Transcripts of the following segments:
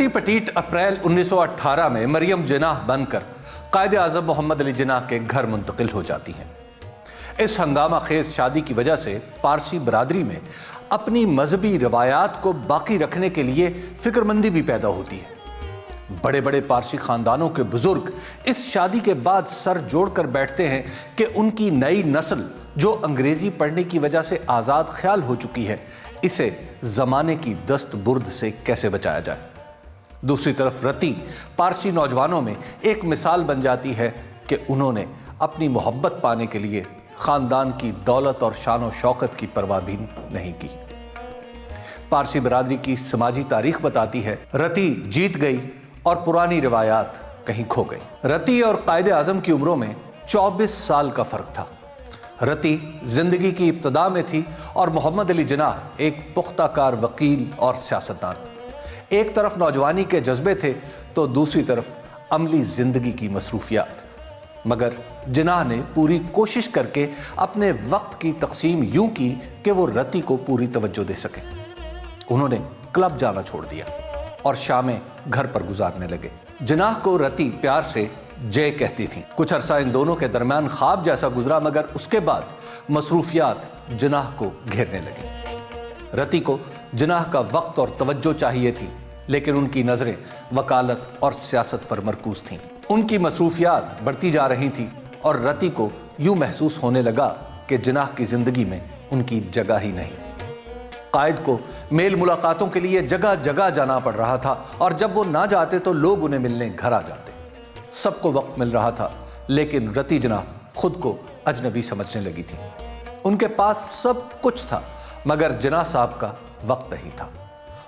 رتی پٹیٹ April 1918 میں مریم جناح بن کر قائد اعظم محمد علی جناح کے گھر منتقل ہو جاتی ہیں۔ اس ہنگامہ خیز شادی کی وجہ سے پارسی برادری میں اپنی مذہبی روایات کو باقی رکھنے کے لیے فکر مندی بھی پیدا ہوتی ہے۔ بڑے بڑے پارسی خاندانوں کے بزرگ اس شادی کے بعد سر جوڑ کر بیٹھتے ہیں کہ ان کی نئی نسل جو انگریزی پڑھنے کی وجہ سے آزاد خیال ہو چکی ہے، اسے زمانے کی دست برد سے کیسے بچایا جائے۔ دوسری طرف رتی پارسی نوجوانوں میں ایک مثال بن جاتی ہے کہ انہوں نے اپنی محبت پانے کے لیے خاندان کی دولت اور شان و شوکت کی پرواہ بھی نہیں کی۔ پارسی برادری کی سماجی تاریخ بتاتی ہے، رتی جیت گئی اور پرانی روایات کہیں کھو گئی۔ رتی اور قائد اعظم کی عمروں میں 24 سال کا فرق تھا۔ رتی زندگی کی ابتدا میں تھی اور محمد علی جناح ایک پختہ کار وکیل اور سیاستدان۔ ایک طرف نوجوانی کے جذبے تھے تو دوسری طرف عملی زندگی کی مصروفیات۔ مگر جناح نے پوری کوشش کر کے اپنے وقت کی تقسیم یوں کی کہ وہ رتی کو پوری توجہ دے سکے۔ انہوں نے کلب جانا چھوڑ دیا اور شامیں گھر پر گزارنے لگے۔ جناح کو رتی پیار سے جے کہتی تھی۔ کچھ عرصہ ان دونوں کے درمیان خواب جیسا گزرا، مگر اس کے بعد مصروفیات جناح کو گھیرنے لگی۔ رتی کو جناح کا وقت اور توجہ چاہیے تھی، لیکن ان کی نظریں وکالت اور سیاست پر مرکوز تھیں۔ ان کی مصروفیات بڑھتی جا رہی تھیں اور رتی کو یوں محسوس ہونے لگا کہ جناح کی زندگی میں ان کی جگہ ہی نہیں۔ قائد کو میل ملاقاتوں کے لیے جگہ جگہ جانا پڑ رہا تھا اور جب وہ نہ جاتے تو لوگ انہیں ملنے گھر آ جاتے۔ سب کو وقت مل رہا تھا، لیکن رتی جناح خود کو اجنبی سمجھنے لگی تھی۔ ان کے پاس سب کچھ تھا، مگر جناح صاحب کا وقت نہیں تھا۔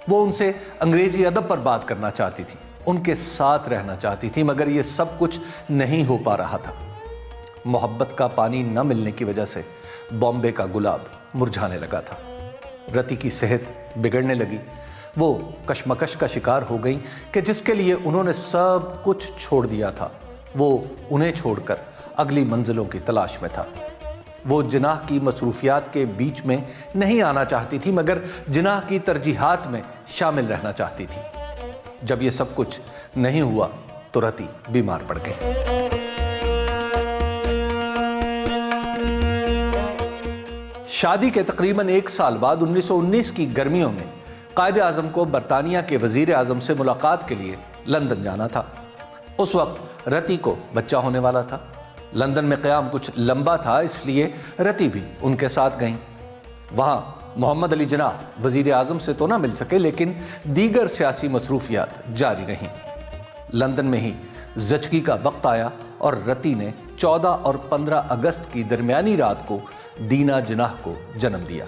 وہ ان سے انگریزی ادب پر بات کرنا چاہتی تھی، ان کے ساتھ رہنا چاہتی تھی، مگر یہ سب کچھ نہیں ہو پا رہا تھا۔ محبت کا پانی نہ ملنے کی وجہ سے بامبے کا گلاب مرجھانے لگا تھا۔ رتی کی صحت بگڑنے لگی۔ وہ کشمکش کا شکار ہو گئی کہ جس کے لیے انہوں نے سب کچھ چھوڑ دیا تھا، وہ انہیں چھوڑ کر اگلی منزلوں کی تلاش میں تھا۔ وہ جناح کی مصروفیات کے بیچ میں نہیں آنا چاہتی تھی، مگر جناح کی ترجیحات میں شامل رہنا چاہتی تھی۔ جب یہ سب کچھ نہیں ہوا تو رتی بیمار پڑ گئی۔ شادی کے تقریباً 1 سال بعد 1919 کی گرمیوں میں قائد اعظم کو برطانیہ کے وزیر اعظم سے ملاقات کے لیے لندن جانا تھا۔ اس وقت رتی کو بچہ ہونے والا تھا۔ لندن میں قیام کچھ لمبا تھا، اس لیے رتی بھی ان کے ساتھ گئیں۔ وہاں محمد علی جناح وزیر اعظم سے تو نہ مل سکے، لیکن دیگر سیاسی مصروفیات جاری رہیں۔ لندن میں ہی زچگی کا وقت آیا اور رتی نے 14 اور 15 اگست کی درمیانی رات کو دینا جناح کو جنم دیا۔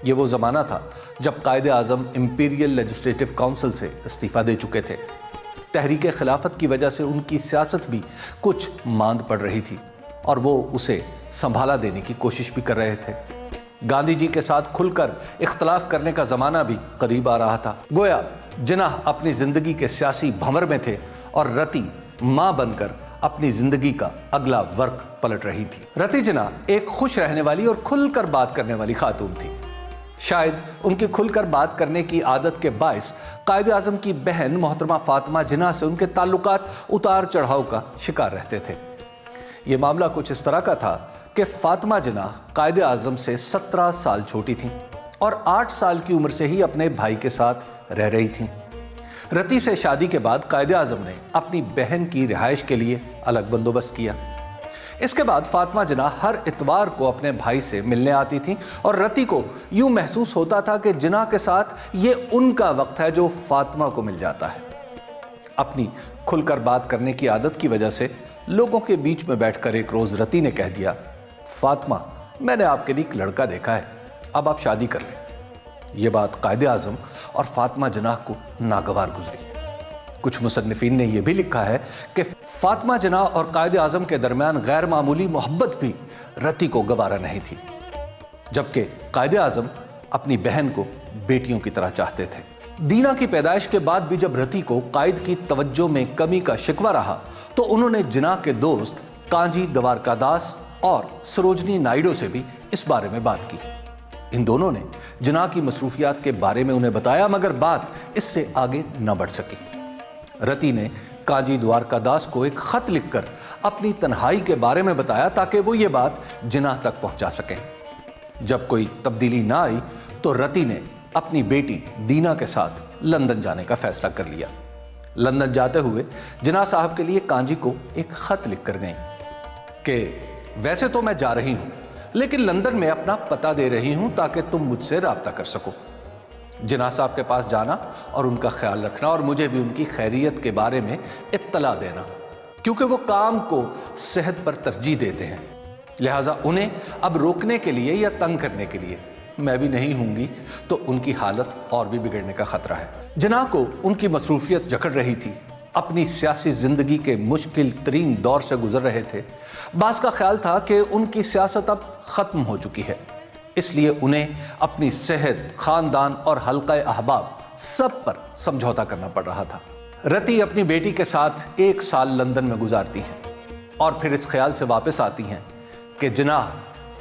یہ وہ زمانہ تھا جب Quaid Azam Imperial legislative council سے استعفیٰ دے چکے تھے۔ تحریک خلافت کی وجہ سے ان کی سیاست بھی کچھ ماند پڑ رہی تھی اور وہ اسے سنبھالا دینے کی کوشش بھی کر رہے تھے۔ گاندھی جی کے ساتھ کھل کر اختلاف کرنے کا زمانہ بھی قریب آ رہا تھا۔ گویا جناح اپنی زندگی کے سیاسی بھنور میں تھے اور رتی ماں بن کر اپنی زندگی کا اگلا ورق پلٹ رہی تھی۔ رتی جناح ایک خوش رہنے والی اور کھل کر بات کرنے والی خاتون تھی۔ شاید ان کی کھل کر بات کرنے کی عادت کے باعث قائد اعظم کی بہن محترمہ فاطمہ جناح سے ان کے تعلقات اتار چڑھاؤ کا شکار رہتے تھے۔ یہ معاملہ کچھ اس طرح کا تھا کہ فاطمہ جناح قائد اعظم سے 17 سال چھوٹی تھیں اور 8 سال کی عمر سے ہی اپنے بھائی کے ساتھ رہ رہی تھیں۔ رتی سے شادی کے بعد قائد اعظم نے اپنی بہن کی رہائش کے لیے الگ بندوبست کیا۔ اس کے بعد فاطمہ جناح ہر اتوار کو اپنے بھائی سے ملنے آتی تھیں اور رتی کو یوں محسوس ہوتا تھا کہ جناح کے ساتھ یہ ان کا وقت ہے جو فاطمہ کو مل جاتا ہے۔ اپنی کھل کر بات کرنے کی عادت کی وجہ سے لوگوں کے بیچ میں بیٹھ کر ایک روز رتی نے کہہ دیا، فاطمہ، میں نے آپ کے لیے ایک لڑکا دیکھا ہے، اب آپ شادی کر لیں۔ یہ بات قائد اعظم اور فاطمہ جناح کو ناگوار گزری۔ کچھ مصنفین نے یہ بھی لکھا ہے کہ فاطمہ جناح اور قائد اعظم کے درمیان غیر معمولی محبت بھی رتی کو گوارا نہیں تھی، جبکہ قائد اعظم اپنی بہن کو بیٹیوں کی طرح چاہتے تھے۔ دینا کی پیدائش کے بعد بھی جب رتی کو قائد کی توجہ میں کمی کا شکوہ رہا تو انہوں نے جناح کے دوست کانجی دوارکا داس اور سروجنی نائیڈو سے بھی اس بارے میں بات کی۔ ان دونوں نے جناح کی مصروفیات کے بارے میں انہیں بتایا، مگر بات اس سے آگے نہ بڑھ سکی۔ رتی نے کانجی دوارکا داس کو ایک خط لکھ کر اپنی تنہائی کے بارے میں بتایا تاکہ وہ یہ بات جناح تک پہنچا سکیں۔ جب کوئی تبدیلی نہ آئی تو رتی نے اپنی بیٹی دینا کے ساتھ لندن جانے کا فیصلہ کر لیا۔ لندن جاتے ہوئے جناح صاحب کے لیے کانجی کو ایک خط لکھ کر گئیں کہ ویسے تو میں جا رہی ہوں، لیکن لندن میں اپنا پتہ دے رہی ہوں تاکہ تم مجھ سے رابطہ کر سکو۔ جناح صاحب کے پاس جانا اور ان کا خیال رکھنا، اور مجھے بھی ان کی خیریت کے بارے میں اطلاع دینا، کیونکہ وہ کام کو صحت پر ترجیح دیتے ہیں، لہٰذا انہیں اب روکنے کے لیے یا تنگ کرنے کے لیے میں بھی نہیں ہوں گی تو ان کی حالت اور بھی بگڑنے کا خطرہ ہے۔ جناح کو ان کی مصروفیت جکڑ رہی تھی، اپنی سیاسی زندگی کے مشکل ترین دور سے گزر رہے تھے۔ بعض کا خیال تھا کہ ان کی سیاست اب ختم ہو چکی ہے، اس لیے انہیں اپنی صحت، خاندان اور حلقہ احباب سب پر سمجھوتا کرنا پڑ رہا تھا۔ رتی اپنی بیٹی کے ساتھ 1 سال لندن میں گزارتی ہیں اور پھر اس خیال سے واپس آتی ہیں کہ جناح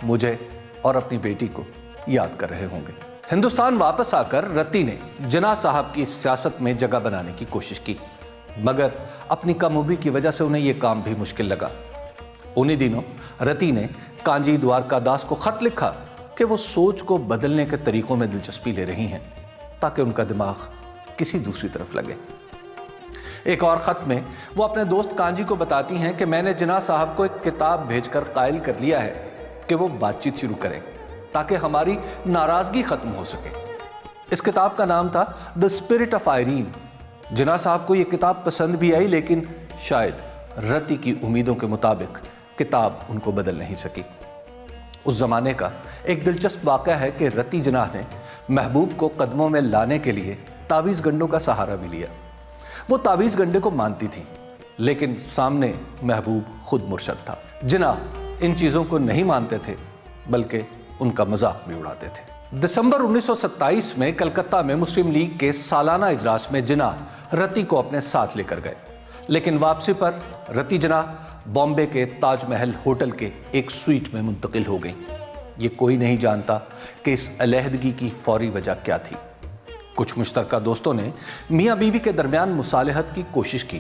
مجھے اور اپنی بیٹی کو یاد کر رہے ہوں گے۔ ہندوستان واپس آ کر رتی نے جناح صاحب کی سیاست میں جگہ بنانے کی کوشش کی، مگر اپنی کم عمری کی وجہ سے انہیں یہ کام بھی مشکل لگا۔ انہی دنوں رتی نے کانجی دوارکا داس کو خط لکھا کہ وہ سوچ کو بدلنے کے طریقوں میں دلچسپی لے رہی ہیں تاکہ ان کا دماغ کسی دوسری طرف لگے۔ ایک اور خط میں وہ اپنے دوست کانجی کو بتاتی ہیں کہ میں نے جناح صاحب کو ایک کتاب بھیج کر قائل کر لیا ہے کہ وہ بات چیت شروع کریں تاکہ ہماری ناراضگی ختم ہو سکے۔ اس کتاب کا نام تھا دی اسپرٹ آف آئرین۔ جناح صاحب کو یہ کتاب پسند بھی آئی، لیکن شاید رتی کی امیدوں کے مطابق کتاب ان کو بدل نہیں سکی۔ اس زمانے کا ایک دلچسپ واقعہ ہے کہ رتی جناح نے محبوب کو قدموں میں لانے کے لیے تعویذ گنڈوں کا سہارا بھی لیا۔ وہ تعویذ گنڈے کو مانتی تھی، لیکن سامنے محبوب خود مرشد تھا۔ جناح ان چیزوں کو نہیں مانتے تھے بلکہ ان کا مذاق بھی اڑاتے تھے۔ دسمبر 1927 میں کلکتہ میں مسلم لیگ کے سالانہ اجلاس میں جناح رتی کو اپنے ساتھ لے کر گئے، لیکن واپسی پر رتی جناح بامبے کے تاج محل ہوٹل کے ایک سویٹ میں منتقل ہو گئیں۔ یہ کوئی نہیں جانتا کہ اس علیحدگی کی فوری وجہ کیا تھی۔ کچھ مشترکہ دوستوں نے میاں بیوی کے درمیان مصالحت کی کوشش کی،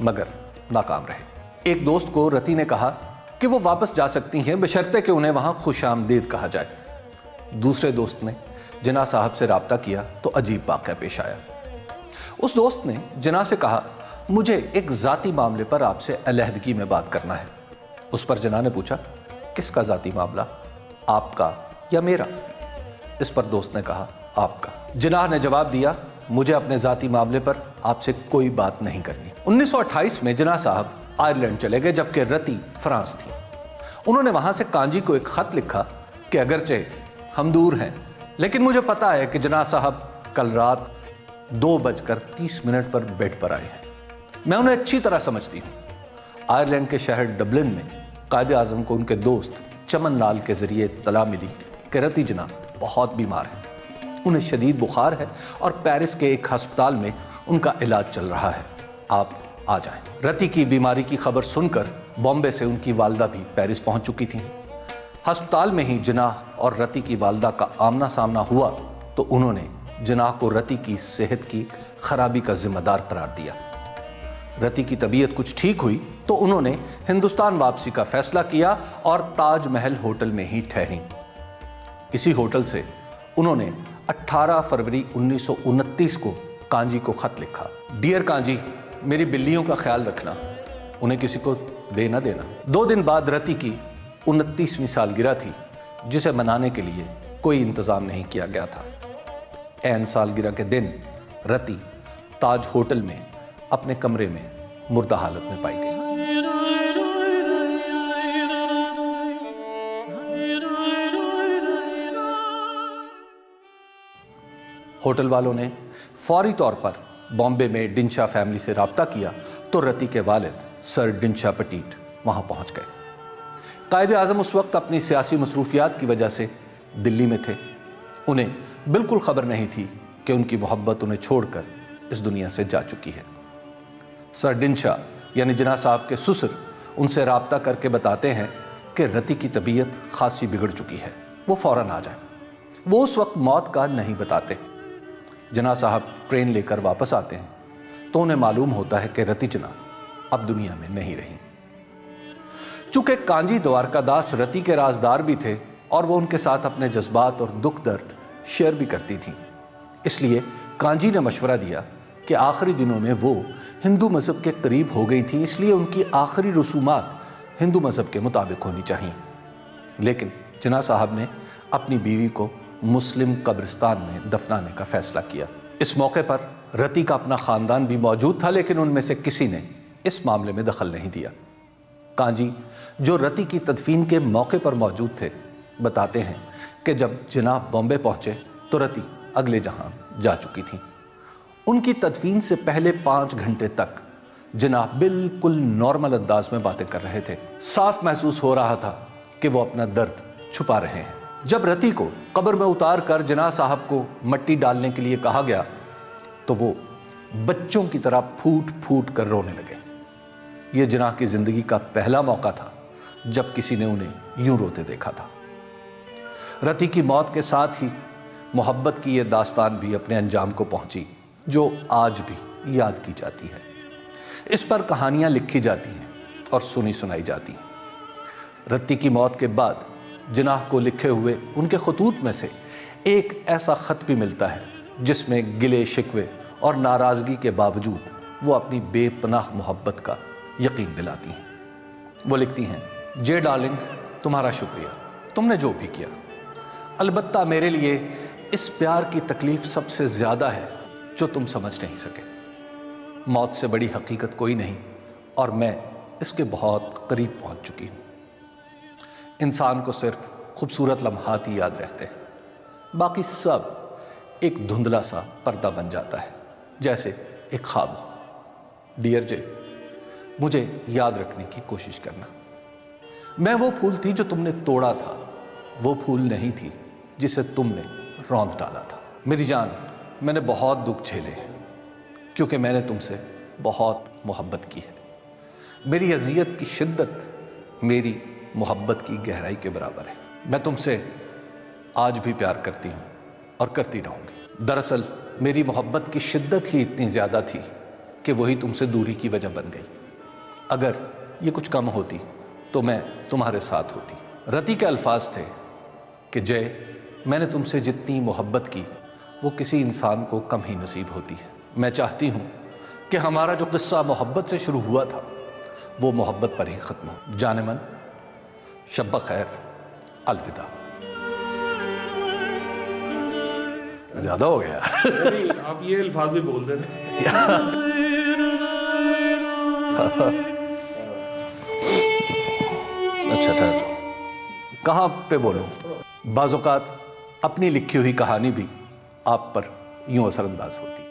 مگر ناکام رہے۔ ایک دوست کو رتی نے کہا کہ وہ واپس جا سکتی ہیں بشرطے کہ انہیں وہاں خوش آمدید کہا جائے۔ دوسرے دوست نے جناح صاحب سے رابطہ کیا تو عجیب واقعہ پیش آیا۔ اس دوست نے جناح سے کہا مجھے ایک ذاتی معاملے پر آپ سے علیحدگی میں بات کرنا ہے۔ اس پر جناح نے پوچھا کس کا ذاتی معاملہ، آپ کا یا میرا؟ اس پر دوست نے کہا آپ کا۔ جناح نے جواب دیا مجھے اپنے ذاتی معاملے پر آپ سے کوئی بات نہیں کرنی۔ 1928 میں جناح صاحب آئرلینڈ چلے گئے جبکہ رتی فرانس تھی۔ انہوں نے وہاں سے کانجی کو ایک خط لکھا کہ اگرچہ ہم دور ہیں لیکن مجھے پتا ہے کہ جناح صاحب کل رات 2:30 پر بیڈ پر آئے ہیں۔ میں انہیں اچھی طرح سمجھتی ہوں۔ آئرلینڈ کے شہر ڈبلن میں قائد اعظم کو ان کے دوست چمن لال کے ذریعے اطلاع ملی کہ رتی جناح بہت بیمار ہیں، انہیں شدید بخار ہے اور پیرس کے ایک ہسپتال میں ان کا علاج چل رہا ہے، آپ آ جائیں۔ رتی کی بیماری کی خبر سن کر بامبے سے ان کی والدہ بھی پیرس پہنچ چکی تھیں۔ ہسپتال میں ہی جناح اور رتی کی والدہ کا آمنا سامنا ہوا تو انہوں نے جناح کو رتی کی صحت کی خرابی کا ذمہ دار قرار دیا۔ رتی کی طبیعت کچھ ٹھیک ہوئی تو انہوں نے ہندوستان واپسی کا فیصلہ کیا اور تاج محل ہوٹل میں ہی ٹھہریں۔ اسی ہوٹل سے انہوں نے 18 فروری 1929 کو کانجی کو خط لکھا، ڈیئر کانجی، میری بلیوں کا خیال رکھنا، انہیں کسی کو دے نہ دینا۔ 2 دن بعد رتی کی 29ویں سالگرہ تھی جسے منانے کے لیے کوئی انتظام نہیں کیا گیا تھا۔ عین سالگرہ کے دن رتی تاج ہوٹل میں اپنے کمرے میں مردہ حالت میں پائی گئی۔ ہوٹل والوں نے فوری طور پر بامبے میں ڈنشا فیملی سے رابطہ کیا تو رتی کے والد سر ڈنشا پٹیٹ وہاں پہنچ گئے۔ قائد اعظم اس وقت اپنی سیاسی مصروفیات کی وجہ سے دلی میں تھے۔ انہیں بالکل خبر نہیں تھی کہ ان کی محبت انہیں چھوڑ کر اس دنیا سے جا چکی ہے۔ سر ڈنشا یعنی جناح صاحب کے سسر ان سے رابطہ کر کے بتاتے ہیں کہ رتی کی طبیعت خاصی بگڑ چکی ہے، وہ فوراً آ جائیں۔ وہ اس وقت موت کا نہیں بتاتے۔ جناح صاحب ٹرین لے کر واپس آتے ہیں تو انہیں معلوم ہوتا ہے کہ رتی جناح اب دنیا میں نہیں رہی۔ چونکہ کانجی دوارکا داس رتی کے رازدار بھی تھے اور وہ ان کے ساتھ اپنے جذبات اور دکھ درد شیئر بھی کرتی تھیں، اس لیے کانجی نے مشورہ دیا کہ آخری دنوں میں وہ ہندو مذہب کے قریب ہو گئی تھیں، اس لیے ان کی آخری رسومات ہندو مذہب کے مطابق ہونی چاہیے۔ لیکن جناح صاحب نے اپنی بیوی کو مسلم قبرستان میں دفنانے کا فیصلہ کیا۔ اس موقع پر رتی کا اپنا خاندان بھی موجود تھا، لیکن ان میں سے کسی نے اس معاملے میں دخل نہیں دیا۔ کانجی جو رتی کی تدفین کے موقع پر موجود تھے بتاتے ہیں کہ جب جناح بامبے پہنچے تو رتی اگلے جہاں جا چکی تھی۔ ان کی تدفین سے پہلے 5 گھنٹے تک جناح بالکل نارمل انداز میں باتیں کر رہے تھے۔ صاف محسوس ہو رہا تھا کہ وہ اپنا درد چھپا رہے ہیں۔ جب رتی کو قبر میں اتار کر جناح صاحب کو مٹی ڈالنے کے لیے کہا گیا تو وہ بچوں کی طرح پھوٹ پھوٹ کر رونے لگے۔ یہ جناح کی زندگی کا پہلا موقع تھا جب کسی نے انہیں یوں روتے دیکھا تھا۔ رتی کی موت کے ساتھ ہی محبت کی یہ داستان بھی اپنے انجام کو پہنچی، جو آج بھی یاد کی جاتی ہے۔ اس پر کہانیاں لکھی جاتی ہیں اور سنی سنائی جاتی ہیں۔ رتی کی موت کے بعد جناح کو لکھے ہوئے ان کے خطوط میں سے ایک ایسا خط بھی ملتا ہے جس میں گلے شکوے اور ناراضگی کے باوجود وہ اپنی بے پناہ محبت کا یقین دلاتی ہیں۔ وہ لکھتی ہیں، جے ڈارلنگ، تمہارا شکریہ، تم نے جو بھی کیا۔ البتہ میرے لیے اس پیار کی تکلیف سب سے زیادہ ہے جو تم سمجھ نہیں سکے۔ موت سے بڑی حقیقت کوئی نہیں اور میں اس کے بہت قریب پہنچ چکی ہوں۔ انسان کو صرف خوبصورت لمحات ہی یاد رہتے ہیں، باقی سب ایک دھندلا سا پردہ بن جاتا ہے، جیسے ایک خواب ہو۔ ڈیئر جے، مجھے یاد رکھنے کی کوشش کرنا، میں وہ پھول تھی جو تم نے توڑا تھا، وہ پھول نہیں تھی جسے تم نے روند ڈالا تھا۔ میری جان، میں نے بہت دکھ جھیلے ہیں کیونکہ میں نے تم سے بہت محبت کی ہے۔ میری اذیت کی شدت میری محبت کی گہرائی کے برابر ہے۔ میں تم سے آج بھی پیار کرتی ہوں اور کرتی رہوں گی۔ دراصل میری محبت کی شدت ہی اتنی زیادہ تھی کہ وہی تم سے دوری کی وجہ بن گئی۔ اگر یہ کچھ کم ہوتی تو میں تمہارے ساتھ ہوتی۔ رتی کے الفاظ تھے کہ جے، میں نے تم سے جتنی محبت کی وہ کسی انسان کو کم ہی نصیب ہوتی ہے۔ میں چاہتی ہوں کہ ہمارا جو قصہ محبت سے شروع ہوا تھا وہ محبت پر ہی ختم ہو۔ جان من، شب بخیر، الوداع۔ زیادہ ہو گیا آپ یہ الفاظ بھی بول دیں۔ اچھا ٹھہر جاؤ، کہاں پہ بولوں؟ بعض اوقات اپنی لکھی ہوئی کہانی بھی آپ پر یوں اثر انداز ہوتی ہے۔